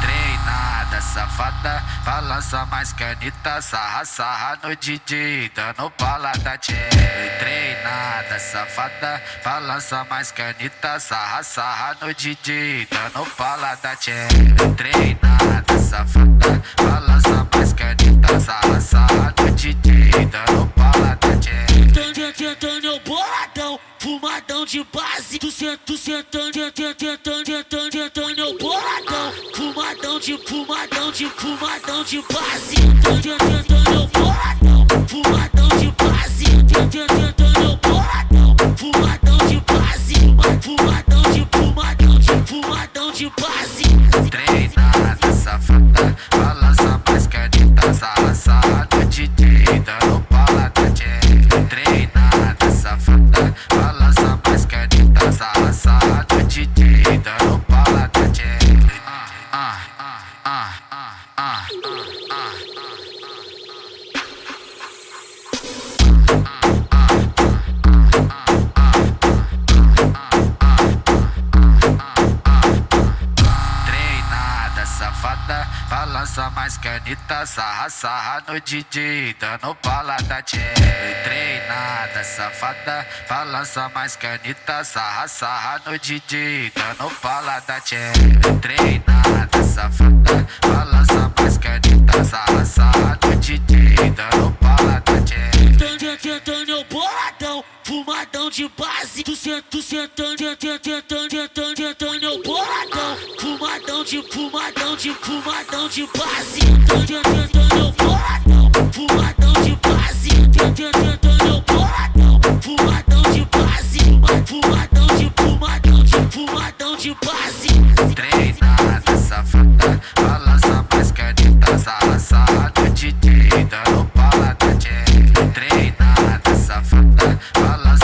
Treinada, safada, balança mais canita, sarra, sarra no DJ, dando bala da tchê. Treinada, safada, balança mais canita, sarra, sarra no DJ, dando bala da tchê. Treinada, safada, balança mais canita, sarra, sarra no DJ, dando bala da tchê. Tentando eu boladão, fumadão de base. Tu sentando eu boladão, fumadão de base. Tentando eu boladão, fumadão de base. Tentando eu boladão, fumadão de base. Fumadão de base. Treinada, safada, balança mais canita, sarra, sarra no DJ, dando bala da tchê. Treinada, safada, balança mais canita, sarra, sarra no DJ, dando bala da tchê. Treinada, safada, balança mais canita, sarra, sarra no DJ, dando bala da tchê. Treinada, safada, balança mais canita, sarra, sarra no DJ, dando bala da tchê. Treinada, safada, balança mais canita, sarra, sarra no DJ, dando bala da tchê. Tentando eu boladão, fumadão de base. Tu sentando eu boladão, fumadão de base. Tentando eu boladão, fumadão de base. Tentando eu boladão, fumadão de base. Fumadão de base. Treinada, safada, balança mais canita, sarra, sarra no DJ, dando bala da tchê. Treinada, safada, balança